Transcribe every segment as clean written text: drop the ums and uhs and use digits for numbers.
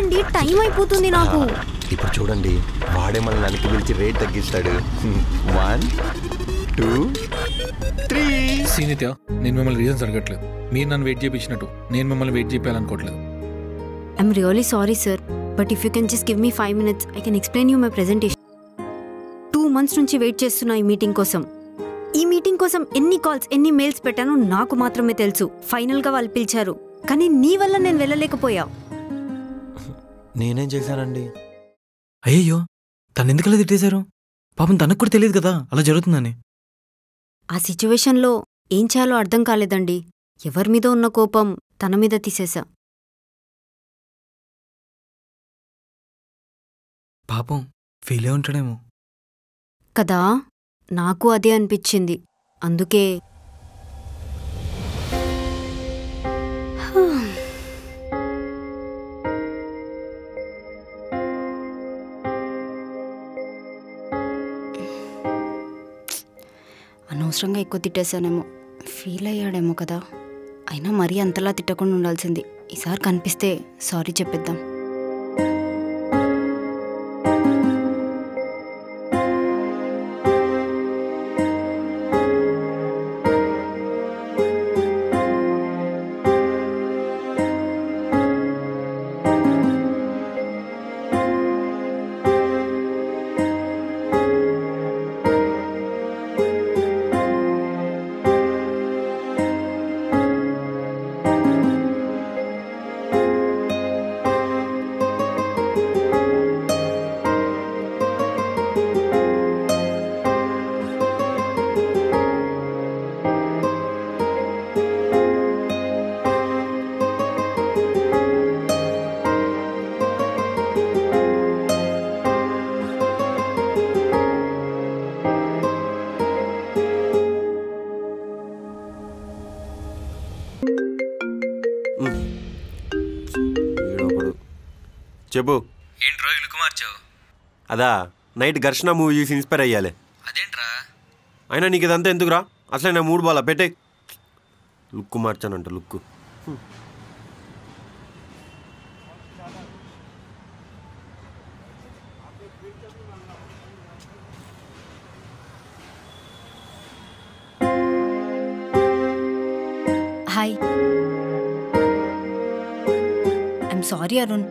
పదండి, టైం అయిపోతుంది నాకు. ఇప్పుడు చూడండి, వాడే మన వెనక్కి పిలిచి రేట్ తగ్గిస్తాడు. 1 2 3. సీనిత్య, నేను మిమ్మల్ని రీజన్స్ అడగట్లేదు. మీరు నన్ను వెయిట్ చేయించినట్టు నేను మిమ్మల్ని వెయిట్ చేయాలనుకోవట్లేదు. I'm really sorry sir, but if you can just give me 5 minutes, I can explain you my presentation. 2 months నుంచి వెయిట్ చేస్తున్నా ఈ మీటింగ్ కోసం. ఈ మీటింగ్ కోసం ఎన్ని కాల్స్, ఎన్ని మెయిల్స్ పెట్టానో నాకు మాత్రమే తెలుసు. ఫైనల్గా వాళ్ళు పిలిచారు, కానీ నీ వల్ల నేను వెళ్ళలేకపోయా. నేనేం చేశానండి? అయ్యయ్యో, తను ఎందుకలా తిట్టేశారు? పాపం తనకు కూడా తెలియదు కదా అలా జరుగుతుందని. ఆ సిచ్యువేషన్లో ఏం చేయాలో అర్థం కాలేదండి. ఎవరి మీద ఉన్న కోపం తన మీద తీసేశా. పాపం ఫీల్ అయి ఉంటాడేమో కదా, నాకు అదే అనిపించింది. అందుకే అనవసరంగా ఎక్కువ తిట్టేశానేమో. ఫీల్ అయ్యాడేమో కదా. అయినా మరీ అంతలా తిట్టకుండా ఉండాల్సింది. ఈసారి కనిపిస్తే సారీ చెప్పేద్దాం. చెప్పు. ఏంట్రా లుక్ మార్చావు? అదా, నైట్ ఘర్షణ మూవీ చూసి ఇన్స్పైర్ అయ్యాలి. అదేంట్రా? అయినా నీకు ఇదంతా ఎందుకురా? అసలే నా మూడు బాలా పెట్టే. లుక్ మార్చానంట. Look hi. I'm sorry Arun.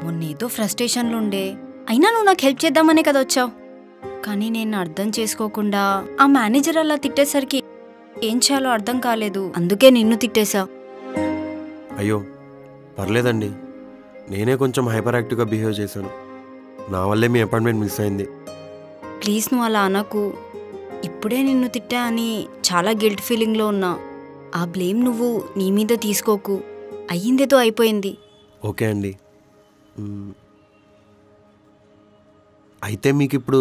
మొన్నేదో ఫ్రస్ట్రేషన్లో ఉండే. అయినా నువ్వు నాకు హెల్ప్ చేద్దామనే కదా వచ్చావు. కానీ నేను అర్థం చేసుకోకుండా ఆ మేనేజర్ అలా తిట్టేసరికి ఏం చేయాలో అర్థం కాలేదు. అందుకే నిన్ను తిట్టేశా. అయ్యో పర్లేదండి, నేనే కొంచెం హైపర్ యాక్టివ్గా బిహేవ్ చేశాను. నా వల్లే మీ అపాయింట్మెంట్ మిస్ అయింది. ప్లీజ్ నువ్వు అలా అనకు. ఇప్పుడే నిన్ను తిట్టా అని చాలా గిల్ట్ ఫీలింగ్లో ఉన్నా. ఆ బ్లేమ్ నువ్వు నీ మీద తీసుకోకు. అయ్యిందేదో అయిపోయింది. ఓకే అండి. అయితే మీకు ఇప్పుడు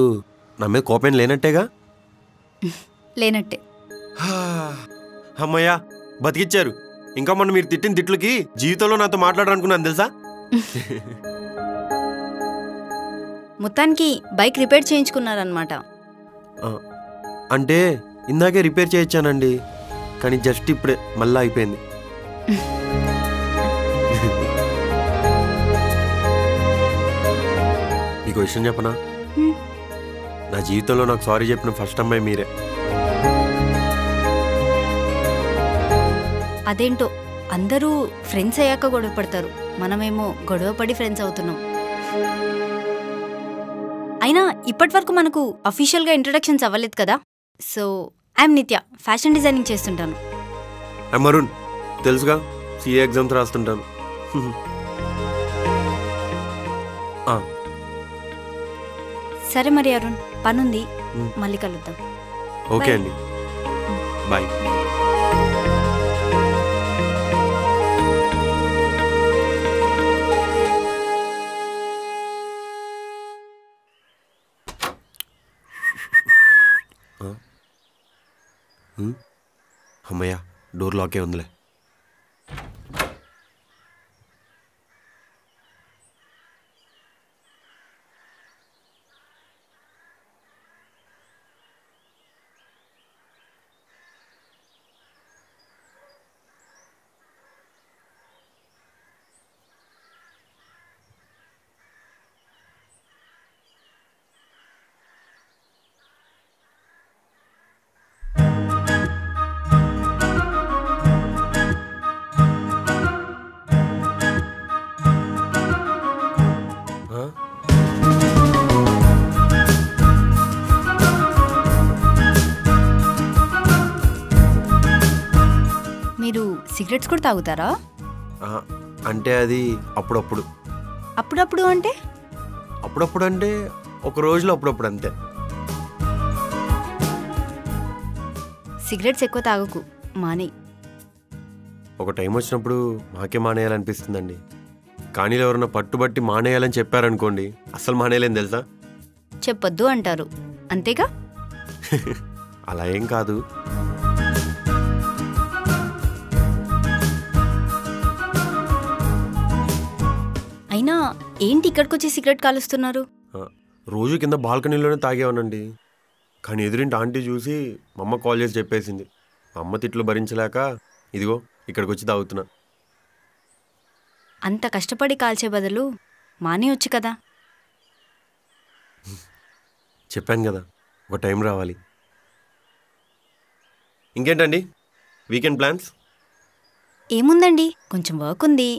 నా మీద కోపం లేనట్టేగా? లేనట్టే. అమ్మయ్యా, బతికిచ్చారు. ఇంకా మొన్న మీరు తిట్టిన తిట్లకి జీవితంలో నాతో మాట్లాడాలనుకున్నాను తెలుసా. మొత్తానికి బైక్ రిపేర్ చేయించుకున్నారనమాట. అంటే ఇందాకే రిపేర్ చేయించానండి, కానీ జస్ట్ ఇప్పుడే మళ్ళీ అయిపోయింది. మీకు విషయం చెప్పనా? నా జీవితంలో నాకు సారీ చెప్పిన ఫస్ట్ అమ్మాయి మీరే. అదేంటో అందరూ ఫ్రెండ్స్ అయ్యాక గొడవ పడతారు, మనమేమో గొడవపడి ఫ్రెండ్స్ అవుతున్నాం. అయినా ఇప్పటి వరకు మనకు అఫీషియల్గా ఇంట్రొడక్షన్స్ అవ్వలేదు కదా. సో ఐఎమ్ నిత్య, ఫ్యాషన్ డిజైనింగ్ చేస్తుంటాను. ఐఎమ్ అరుణ్, తెలుసుగా, సిఏ ఎగ్జామ్స్ రాస్తుంటాను. సరే మరి అరుణ్, పనుంది, మళ్ళీ కలుద్దాం. ఓకే అండి, బాయ్. అమ్మయ్య, డోర్ లాకే ఉందిలే. సిగరెట్స్ కూడా తాగుతారా? అంటే అది అప్పుడప్పుడు. అప్పుడప్పుడు అంటే? అప్పుడప్పుడు అంటే ఒక రోజులో అప్పుడప్పుడు అంతే. సిగరెట్స్ ఎక్కువ తాగకు, మానే. ఒక టైం వచ్చినప్పుడు మాకే మానేయాలనిపిస్తుందండి. కానీ ఎవరన్నా పట్టుబట్టి మానేయాలని చెప్పారనుకోండి, అస్సలు మానేయలేని తెలుసా. చెప్పొద్దు అంటారు అంతేగా. అలా ఏం కాదు. అయినా ఏంటి ఇక్కడికి వచ్చి సిగరెట్ కాలుస్తున్నారు? రోజు కింద బాల్కనీలోనే తాగేవానండి. కానీ ఎదురింటి ఆంటీ చూసి మా అమ్మ కాల్ చేసి చెప్పేసింది. మా అమ్మ తిట్లు భరించలేక ఇదిగో ఇక్కడికి వచ్చి తాగుతున్నా. అంత కష్టపడి కాల్చే బదులు మానేయొచ్చు కదా. చెప్పాను కదా, ఒక టైం రావాలి. ఇంకేంటండి వీకెండ్ ప్లాన్స్? ఏముందండి, కొంచెం వర్క్ ఉంది,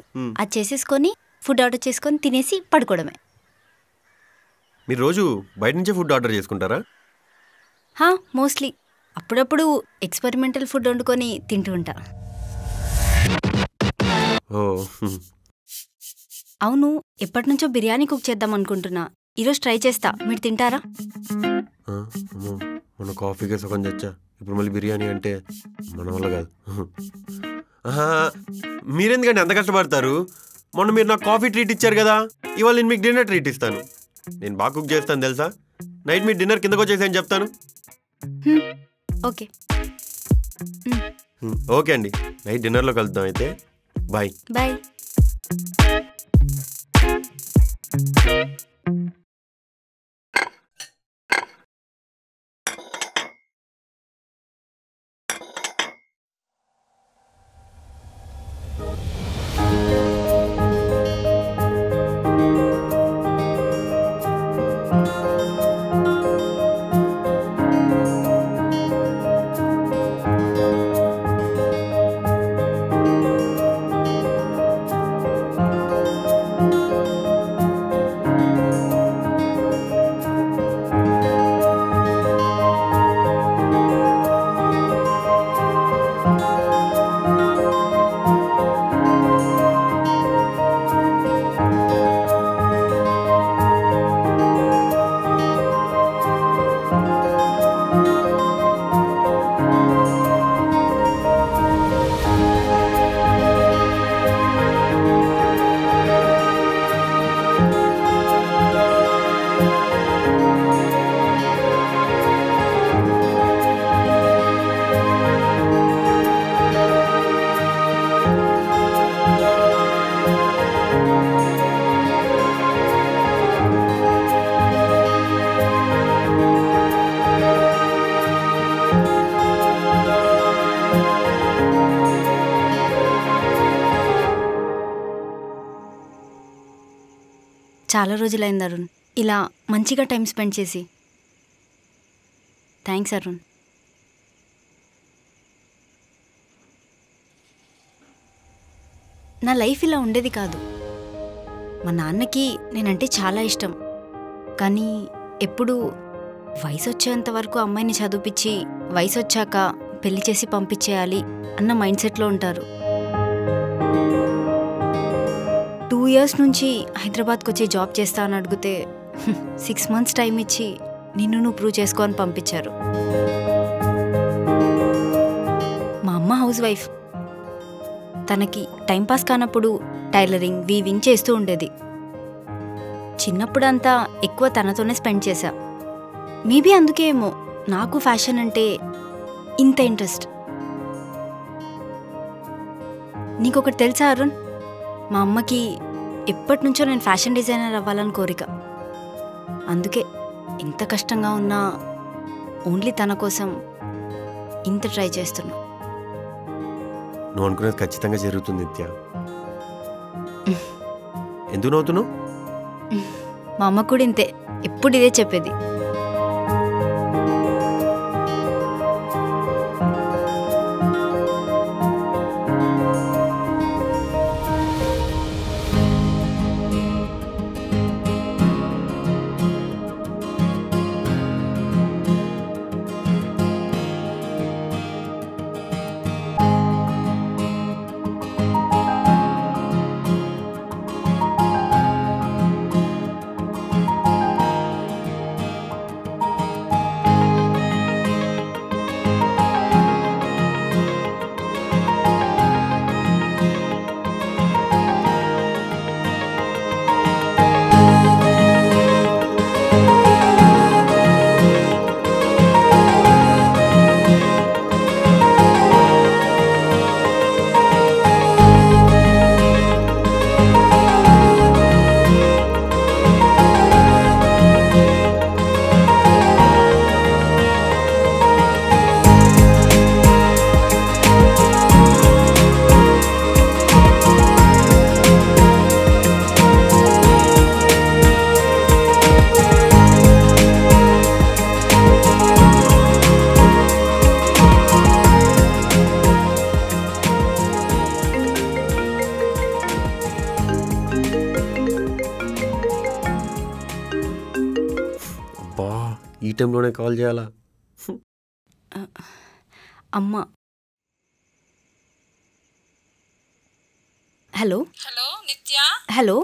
అది చేసేసుకొని ఫుడ్ ఆర్డర్ చేసుకొని తినేసి పడుకోవడమే. మీరు రోజు బయట నుంచే ఫుడ్ ఆర్డర్ చేసుకుంటారా? మోస్ట్లీ. అప్పుడప్పుడు ఎక్స్పెరిమెంటల్ ఫుడ్ వండుకొని తింటూ ఉంటా. ఓ, అవును, ఎప్పటి నుంచో బిర్యానీ కుక్ చేద్దాం అనుకుంటున్నా. ఈరోజు ట్రై చేస్తా, మీరు తింటారా? మన కాఫీకే సగం తెచ్చా, ఇప్పుడు మళ్ళీ బిర్యానీ అంటే మన వల్ల కాదు. మీరెందుకంటే అంత కష్టపడతారు? మొన్న మీరు నాకు కాఫీ ట్రీట్ ఇచ్చారు కదా, ఇవాళ నేను మీకు డిన్నర్ ట్రీట్ ఇస్తాను. నేను బాగా కుక్ చేస్తాను తెలుసా. నైట్ మీ డిన్నర్ కిందకు వచ్చేసాను చెప్తాను. ఓకే ఓకే అండి, నైట్ డిన్నర్లో కలుద్దాం అయితే. Bye bye. చాలా రోజులైంది అరుణ్ ఇలా మంచిగా టైం స్పెండ్ చేసి. థ్యాంక్స్ అరుణ్. నా లైఫ్ ఇలా ఉండేది కాదు. మా నాన్నకి నేనంటే చాలా ఇష్టం, కానీ ఎప్పుడు వయసు వచ్చేంత వరకు అమ్మాయిని చదివించి వయసు వచ్చాక పెళ్లి చేసి పంపించేయాలి అన్న మైండ్ సెట్లో ఉంటారు. 2 years నుంచి హైదరాబాద్కి వచ్చి జాబ్ చేస్తా అని అడిగితే 6 months టైం ఇచ్చి నిన్ను నువ్వు ప్రూవ్ చేసుకో అని పంపించారు. మా అమ్మ హౌస్ వైఫ్. తనకి టైంపాస్ కానప్పుడు టైలరింగ్ వీవింగ్ చేస్తూ ఉండేది. చిన్నప్పుడంతా ఎక్కువ తనతోనే స్పెండ్ చేశా. మేబీ అందుకే ఏమో నాకు ఫ్యాషన్ అంటే ఇంత ఇంట్రెస్ట్. నీకొకటి తెలుసా అరుణ్, మా అమ్మకి ఎప్పటి నుంచో నేను ఫ్యాషన్ డిజైనర్ అవ్వాలని కోరిక. అందుకే ఎంత కష్టంగా ఉన్నా ఓన్లీ తన కోసం ఇంత ట్రై చేస్తున్నా. నువ్వు అనుకునేది ఖచ్చితంగా జరుగుతుంది నిత్య. ఎందుకు నవ్వుతున్నావు? మా అమ్మ కూడా ఇంతే, ఎప్పుడు ఇదే చెప్పేది. టైంలోనే కాల్ చేయాలా? అమ్మా. హలో హలో నిత్య. హలో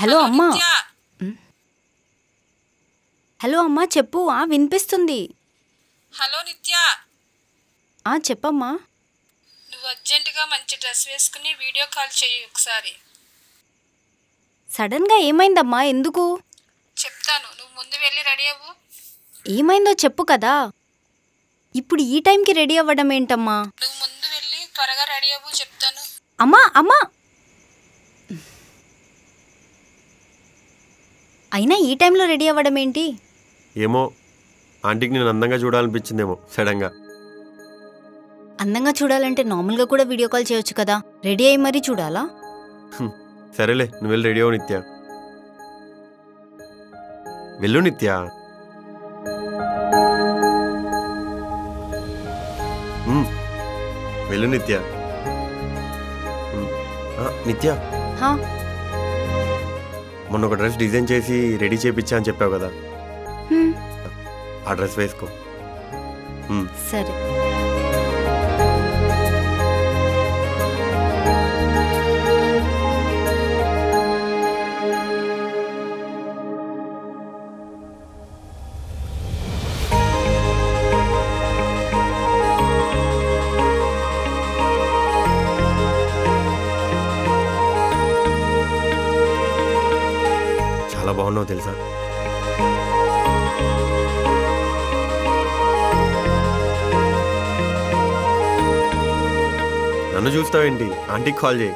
హలో అమ్మా. నిత్య. హలో అమ్మా చెప్పు. వినిపిస్తుంది. హలో నిత్య. చెప్పమ్మా. నువ్వు అర్జెంటుగా మంచి డ్రెస్ వేసుకుని వీడియో కాల్ చెయ్యి ఒకసారి. సడన్గా ఏమైందమ్మా? ఎందుకు? చెప్తాను, నువ్వు ముందు వెళ్ళి రెడీ అవ్వు. ఏమైందో చెప్పు కదా. ఇప్పుడు ఈ టైంకి రెడీ అవ్వడం ఏంటమ్మా? నువ్వు ముందు వెళ్ళి త్వరగా రెడీ అవ్వు, చెప్తాను. అమ్మా అమ్మా. అయినా ఈ టైంలో రెడీ అవ్వడం ఏంటి? ఏమో, ఆంటీకి నేను అందంగా చూడాలనిపించిందేమో సడన్గా. అందంగా చూడాలంటే నార్మల్గా కూడా వీడియో కాల్ చేయొచ్చు కదా. రెడీ అయ్యి మరీ చూడాలా? సరేలే, నువ్వు వెళ్ళి రెడీ అవ్వు నిత్య. వెళ్ళు నిత్య. వెళ్ళు నిత్య. నిత్య, మొన్న ఒక డ్రెస్ డిజైన్ చేసి రెడీ చేయించా అని చెప్పావు కదా, ఆ డ్రెస్ వేసుకో. సరే. చాలా బాగున్నావు తెలుసా. నన్ను చూస్తావేంటి? ఆంటీకి కాల్ చేయి.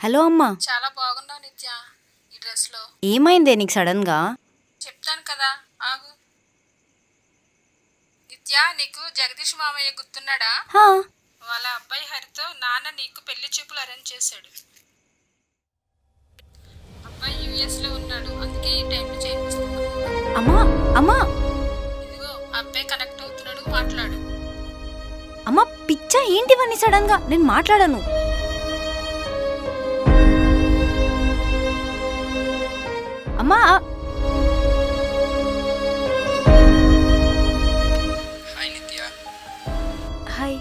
హలో అమ్మా. చాలా బాగున్నావు నిత్య ఈ డ్రెస్ లో. ఏమైందే నీకు సడన్ గా? చెప్తాను కదా, ఆగు. నిత్య, నీకు జగదీష్ మామయ్య గుర్తున్నాడా? వాళ్ళ అబ్బాయి హరితో నాన్న నీకు పెళ్లి చూపులు అరేంజ్ చేశాడు. అబ్బాయి యుఎస్ లో ఉన్నాడు, అందుకే ఈ టైంలో చేయిస్తున్నాడు. అమ్మా అమ్మా. ఇదిగో అబ్బాయి కనెక్ట్ అవుతున్నాడు, మాట్లాడు. అమ్మా పిచ్చా ఏంటివన్నీ సడన్ గా? నేను మాట్లాడను. అమ్మా. హాయ్ నిత్య. హాయ్.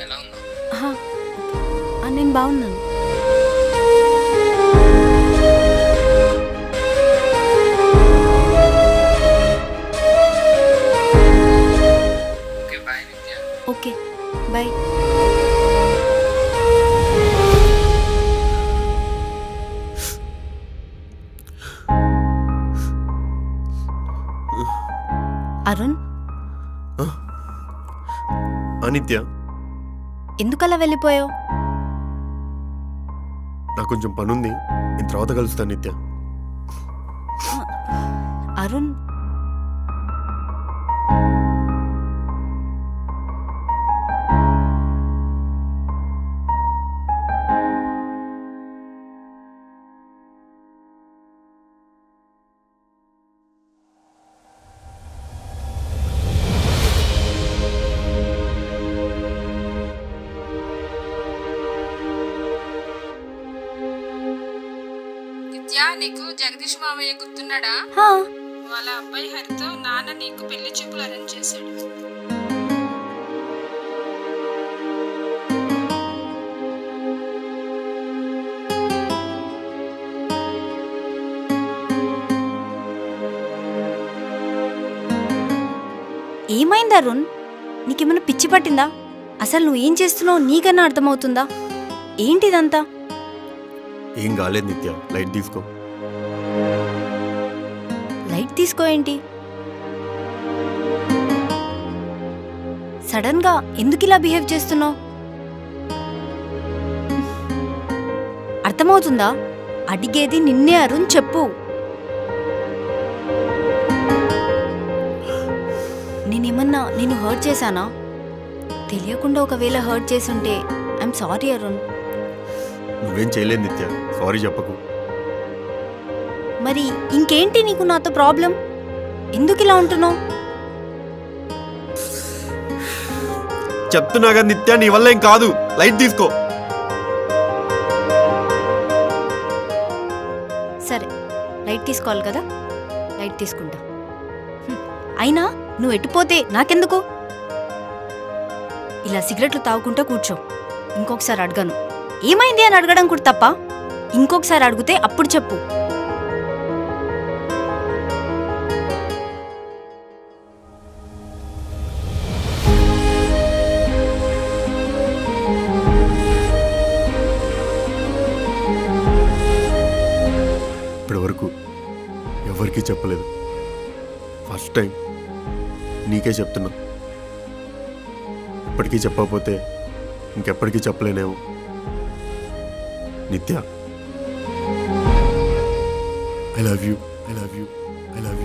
ఎలా ఉన్నావు? నేను బాగున్నాను. Okay bye Nitya. Okay bye. Arun, Nitya, ఎందుకలా వెళ్ళిపోయావు? నాకు కొంచెం పనుంది, నేను తర్వాత కలుస్తాను నిత్య. అరుణ్, నిత్య, నీకు జగదీష్ మామయ్య గుర్తున్నాడా? వాళ్ళ అబ్బాయి హరితో నాన్న నీకు పెళ్లి చూపులు అరేంజ్ చేశాడు. ఏమైంది అరుణ్? నీకేమైనా పిచ్చి పట్టిందా? అసలు నువ్వు ఏం చేస్తున్నావు నీకన్నా అర్థమవుతుందా? ఏంటిదంతా? ఏం కాలేదు నిత్య, లైట్ తీసుకో. లైట్ తీసుకో ఏంటి? సడన్ గా ఎందుకు ఇలా బిహేవ్ చేస్తున్నావు? అర్థమవుతుందా? అడిగేది నిన్నే అరుణ్, చెప్పు. నేనేమన్నా నేను హర్ట్ చేశానా? తెలియకుండా ఒకవేళ హర్ట్ చేసుంటే ఐఎమ్ సారీ అరుణ్. నువ్వేం చేయలేదు నిత్య, సారీ చెప్పకు. మరి ఇంకేంటి నీకు నాతో ప్రాబ్లం? ఎందుకు ఇలా ఉంటున్నావు? చెప్తున్నాగా నిత్య, నీ వల్ల ఏం కాదు, లైట్ తీసుకో. సరే, లైట్ తీసుకోవాలి కదా, లైట్ తీసుకుంటా. అయినా నువ్వు ఎట్టుపోతే నాకెందుకు? ఇలా సిగరెట్లు తాగుకుంటూ కూర్చో. ఇంకొకసారి అడగను. ఏమైంది అని అడగడం కూడా తప్ప. ఇంకొకసారి అడిగితే అప్పుడు చెప్పు. ఇప్పటి వరకు ఎవరికీ చెప్పలేదు, ఫస్ట్ టైం నీకే చెప్తున్నా. ఇప్పటికీ చెప్పకపోతే ఇంకెప్పటికీ చెప్పలేనేమో. నిత్య, I love you, I love you, I love you.